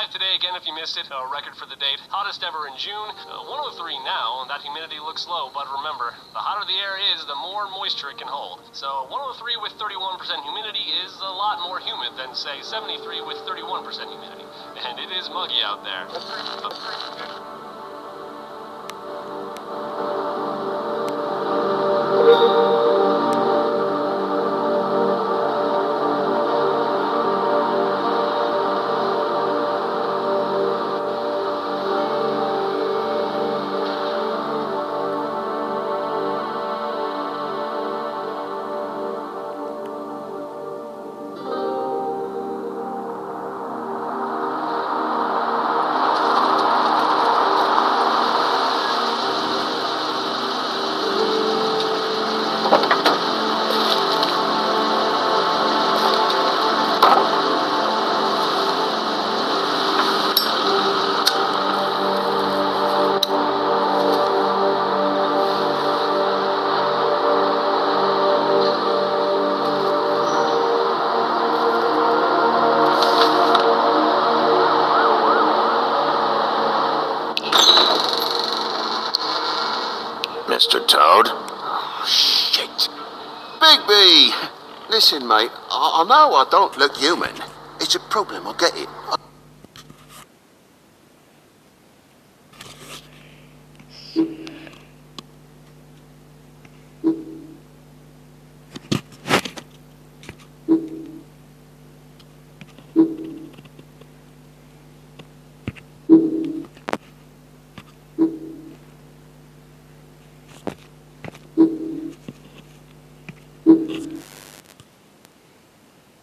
Today again if you missed it, record for the date, hottest ever in June, 103 now, and that humidity looks low, but remember, the hotter the air is, the more moisture it can hold. So 103 with 31% humidity is a lot more humid than, say, 73 with 31% humidity. And it is muggy out there. Mr. Toad? Oh, shit. Bigby! Listen, mate, I know I don't look human. It's a problem, I get it.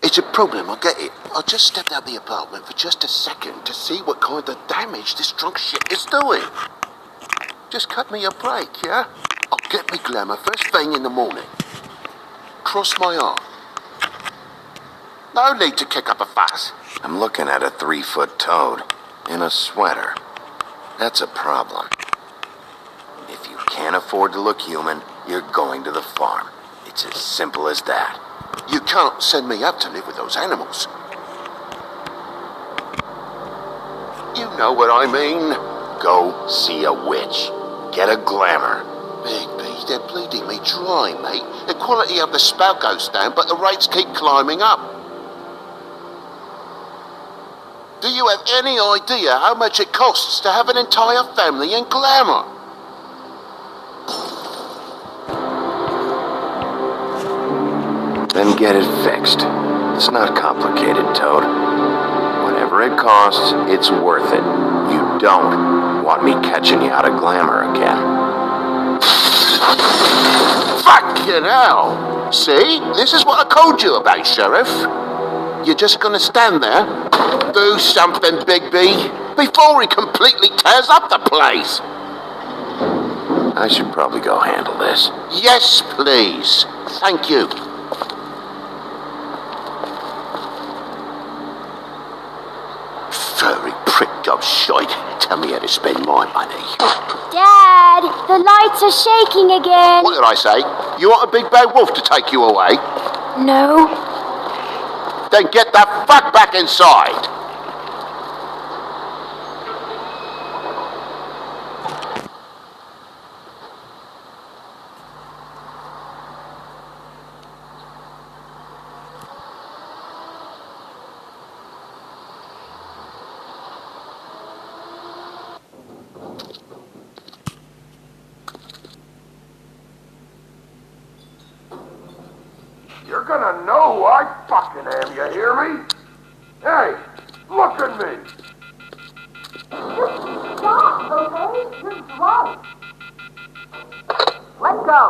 It's a problem, I get it. I just stepped out the apartment for just a second to see what kind of damage this drunk shit is doing. Just cut me a break, yeah? I'll get me glamour first thing in the morning. Cross my arm. No need to kick up a fuss. I'm looking at a 3-foot toad in a sweater. That's a problem. If you can't afford to look human, you're going to the farm. It's as simple as that. You can't send me up to live with those animals. You know what I mean. Go see a witch. Get a glamour. Bigby, they're bleeding me dry, mate. The quality of the spout goes down, but the rates keep climbing up. Do you have any idea how much it costs to have an entire family in glamour? Then get it fixed. It's not complicated, Toad. Whatever it costs, it's worth it. You don't want me catching you out of glamour again. Fucking hell! See? This is what I told you about, Sheriff. You're just gonna stand there, do something, Bigby, before he completely tears up the place. I should probably go handle this. Yes, please. Thank you. Furry prick job shite. Tell me how to spend my money. Dad, the lights are shaking again. What did I say? You want a big bad wolf to take you away? No. Then get the fuck back inside! You're gonna know who I fucking am, you hear me? Hey, look at me! Stop, okay? You're drunk. Let's go.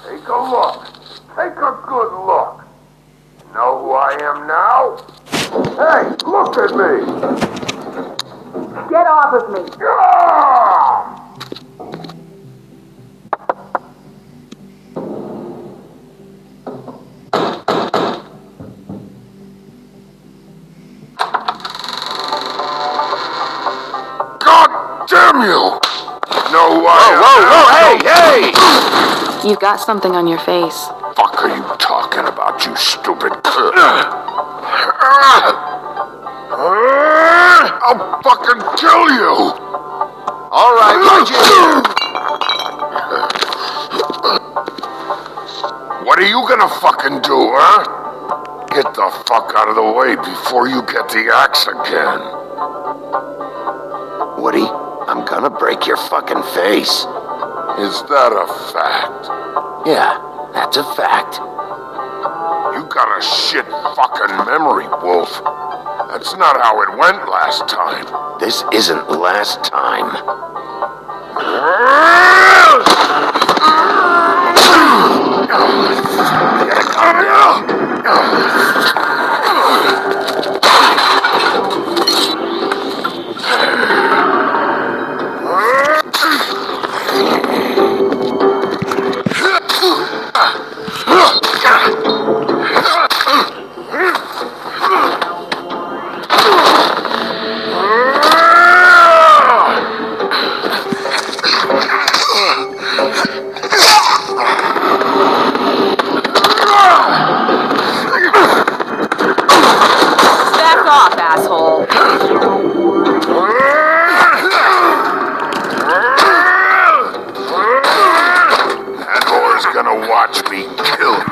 Take a look. Take a good look. Know who I am now? Hey, look at me! Get off of me. Ah! God damn you! Know who I am now? Hey! You've got something on your face. Fuck are you talking about, you stupid? I'll fucking kill you! All right, right you. What are you gonna fucking do, huh? Get the fuck out of the way before you get the axe again. Woody, I'm gonna break your fucking face. Is that a fact? Yeah, that's a fact. You got a shit fucking memory, Wolf. That's not how it went last time. This isn't last time. Back off, asshole. That whore's gonna watch me kill you.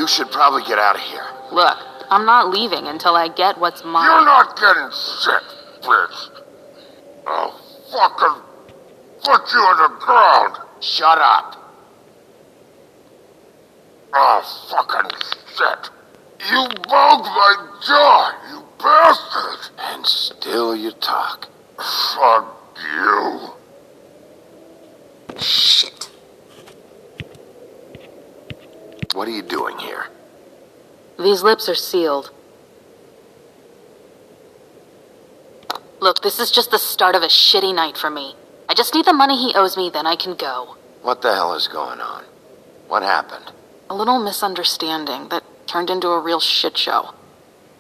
should probably get out of here. Look, I'm not leaving until I get what's mine. You're not getting sick, bitch. I'll fucking put you on the ground. Shut up. Oh, fucking shit. You broke my jaw, you bastard. And still you talk. Fuck you. Shit. What are you doing here? These lips are sealed. Look, this is just the start of a shitty night for me. I just need the money he owes me, then I can go. What the hell is going on? What happened? A little misunderstanding that turned into a real shit show.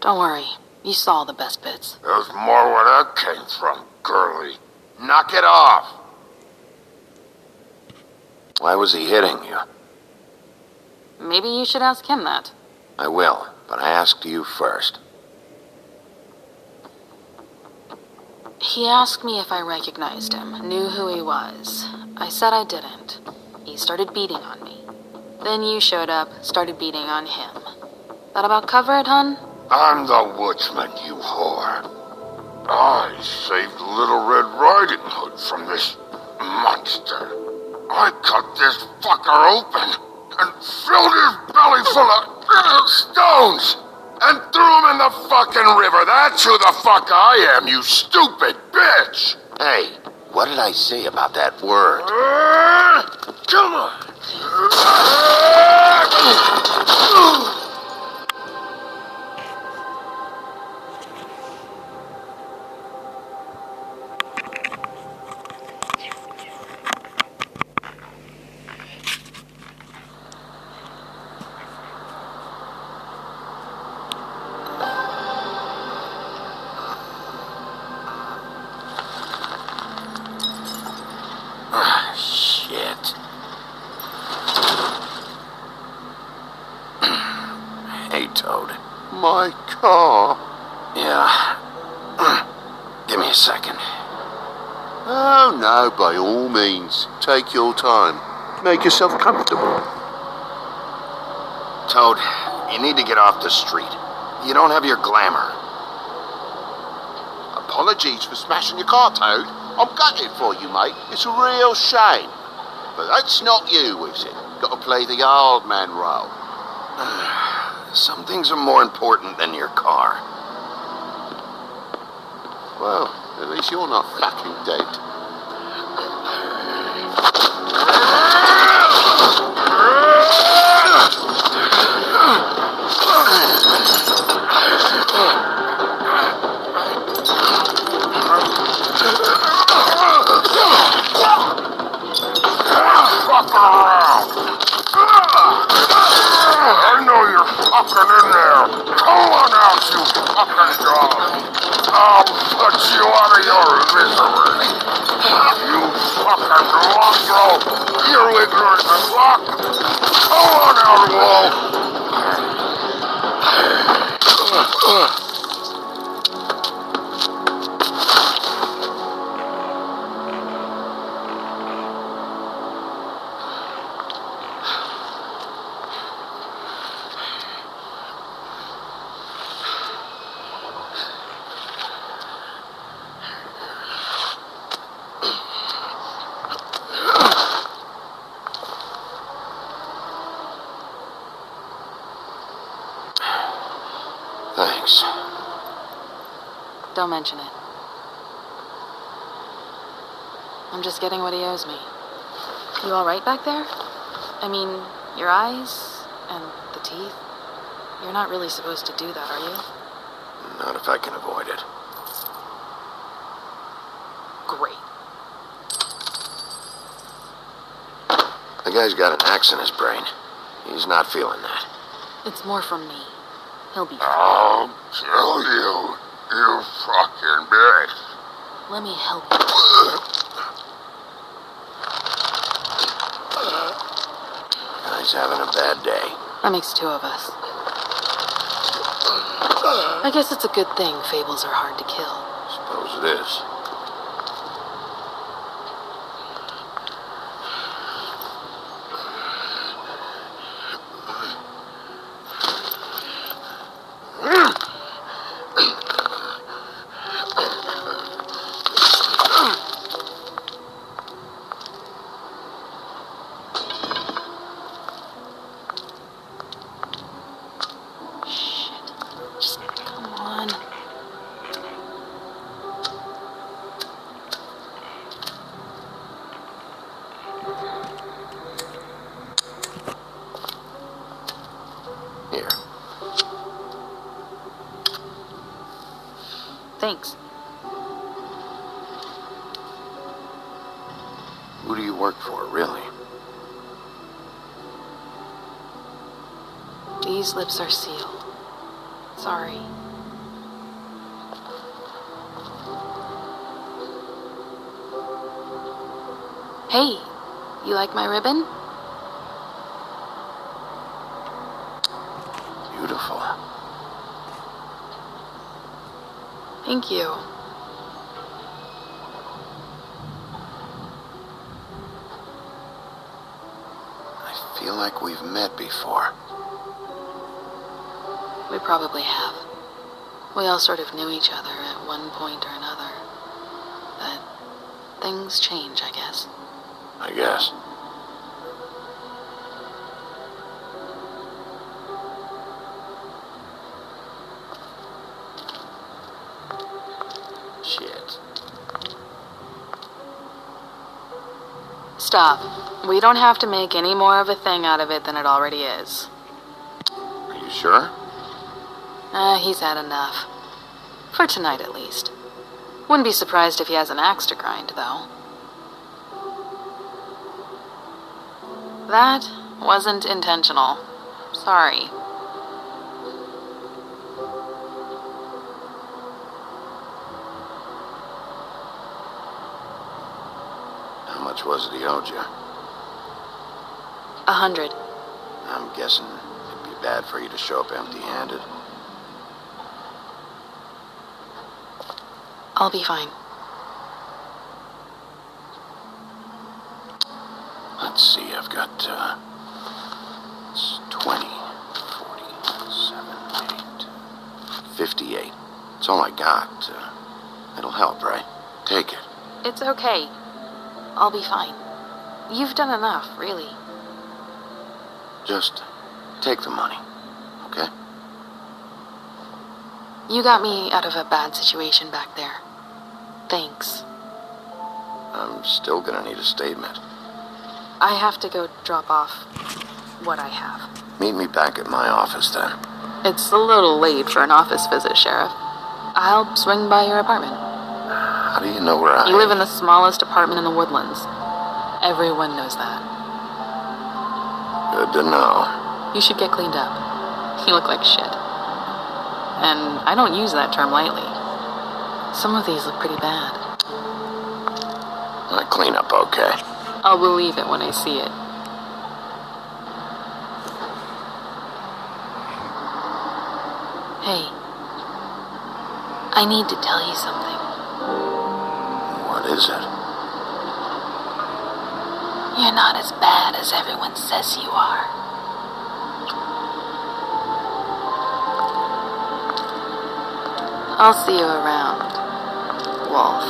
Don't worry, you saw the best bits. There's more where that came from, girlie. Knock it off! Why was he hitting you? Maybe you should ask him that. I will, but I asked you first. He asked me if I recognized him, knew who he was. I said I didn't. He started beating on me. Then you showed up, started beating on him. That about cover it, hun? I'm the woodsman, you whore. I saved Little Red Riding Hood from this monster. I cut this fucker open and filled his belly full of stones and threw him in the fucking river. That's who the fuck I am, you stupid bitch. Hey, what did I say about that word? Come on. Shit. Hey, Toad. My car? Yeah. Give me a second. Oh, no, by all means. Take your time. Make yourself comfortable. Toad, you need to get off the street. You don't have your glamour. Apologies for smashing your car, Toad. I'm gutted for you, mate. It's a real shame. But that's not you, is it? Got to play the old man role. Some things are more important than your car. Well, at least you're not fucking dead. Fuck around. I know you're fucking in there. Come on out, you fucking dog. I'll put you out of your misery. You fucking mongrel. You're ignorant as fuck. Come on out, Wolf. Thanks. Don't mention it. I'm just getting what he owes me. You all right back there? I mean, your eyes and the teeth? You're not really supposed to do that, are you? Not if I can avoid it. Great. The guy's got an axe in his brain. He's not feeling that. It's more from me. He'll be fine. I'll kill you, you fucking bitch. Let me help you. Guy's having a bad day. That makes two of us. I guess it's a good thing fables are hard to kill. Suppose it is. Thanks. Who do you work for, really? These lips are sealed. Sorry. Hey, you like my ribbon? Beautiful. Thank you. I feel like we've met before. We probably have. We all sort of knew each other at one point or another. But things change, I guess. I guess. Shit. Stop. We don't have to make any more of a thing out of it than it already is. Are you sure? He's had enough. For tonight, at least. Wouldn't be surprised if he has an axe to grind, though. That wasn't intentional. Sorry. How much was it he owed you? 100. I'm guessing it'd be bad for you to show up empty-handed. I'll be fine. Let's see, I've got, it's 20, 47, 8, 58. It's all I got. It'll help, right? Take it. It's okay. I'll be fine. You've done enough, really. Just take the money, okay? You got me out of a bad situation back there. Thanks. I'm still gonna need a statement. I have to go drop off what I have. Meet me back at my office, then. It's a little late for an office visit, Sheriff. I'll swing by your apartment. How do you know where I... You live in the smallest apartment in the Woodlands. Everyone knows that. Good to know. You should get cleaned up. You look like shit. And I don't use that term lightly. Some of these look pretty bad. I clean up okay. I'll believe it when I see it. Hey. I need to tell you something. What is it? You're not as bad as everyone says you are. I'll see you around, Wolf.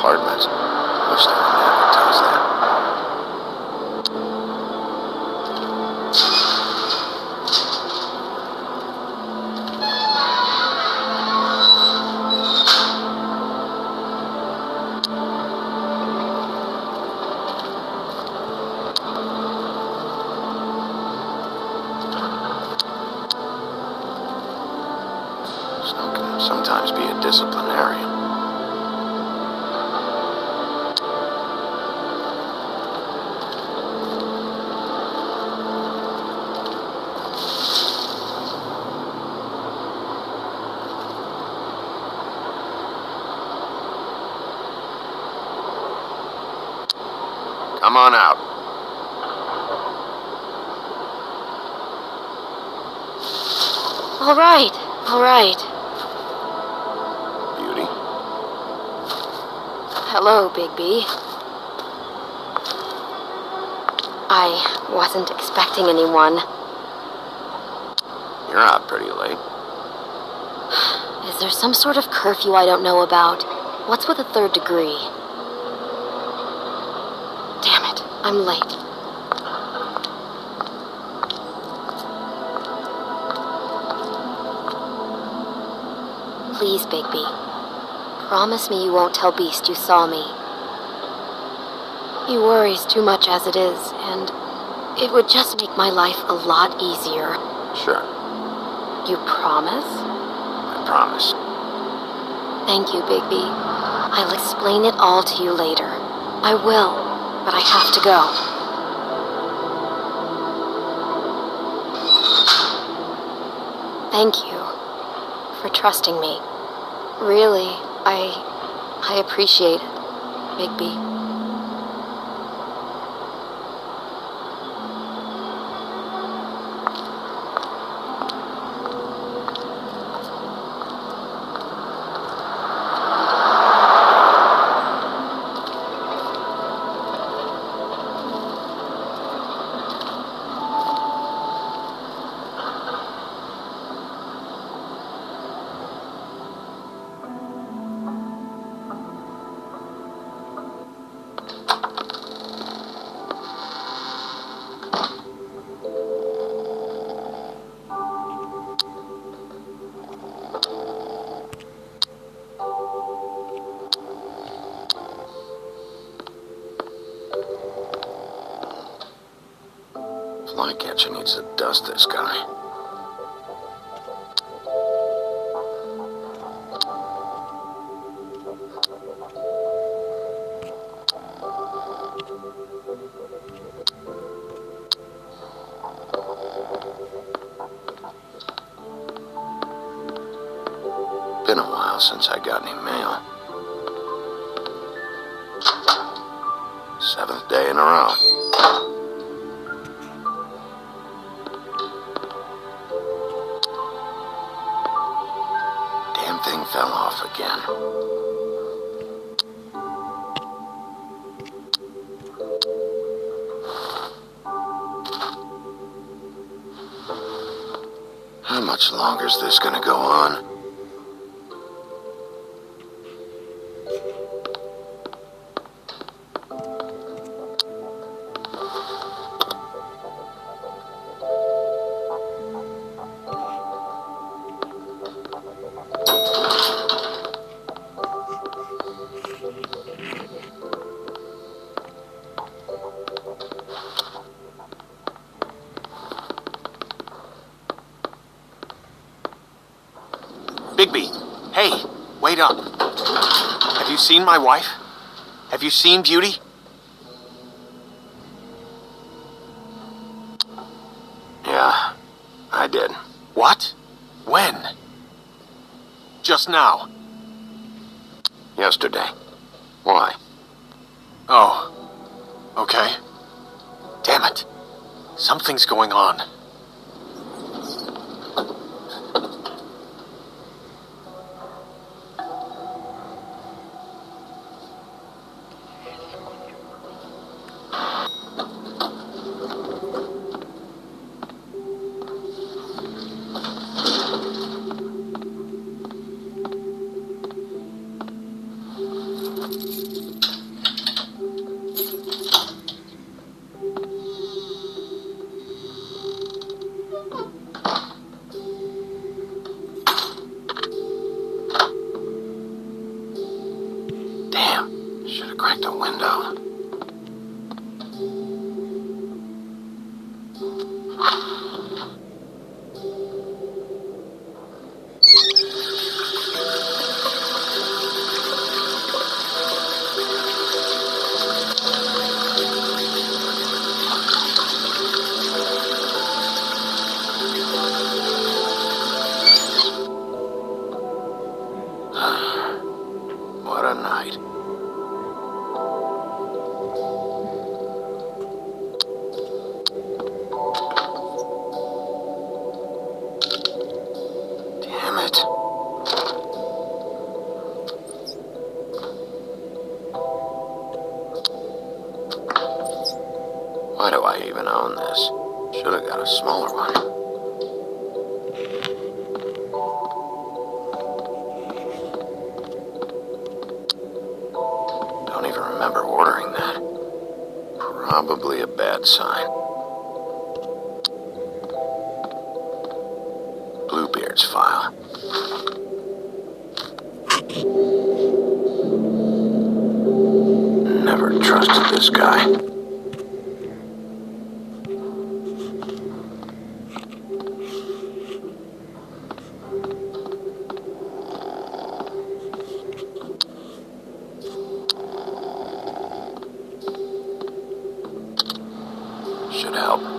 apartments. Wish they wouldn't advertise that. Snow can sometimes be a disciplinarian. Come on out. All right, all right. Beauty. Hello, Bigby. I wasn't expecting anyone. You're out pretty late. Is there some sort of curfew I don't know about? What's with a third degree? Damn it, I'm late. Please, Bigby. Promise me you won't tell Beast you saw me. He worries too much as it is, and it would just make my life a lot easier. Sure, You promise? I promise. Thank you, Bigby. I'll explain it all to you later. I will, but I have to go. Thank you for trusting me. Really, I appreciate it, Bigby. Flycatcher needs to dust this guy. Been a while since I got any mail. 7th day in a row. Damn thing fell off again. How much longer is this gonna go on? Bigby, hey, wait up. Have you seen my wife? Have you seen Beauty? Yeah, I did. What? When? Just now. Yesterday. Why? Oh, okay. Damn it. Something's going on. What a night. Damn it. Why do I even own this? Should have got a smaller one. Don't even remember ordering that. Probably a bad sign. Bluebeard's file. Never trusted this guy. Should help.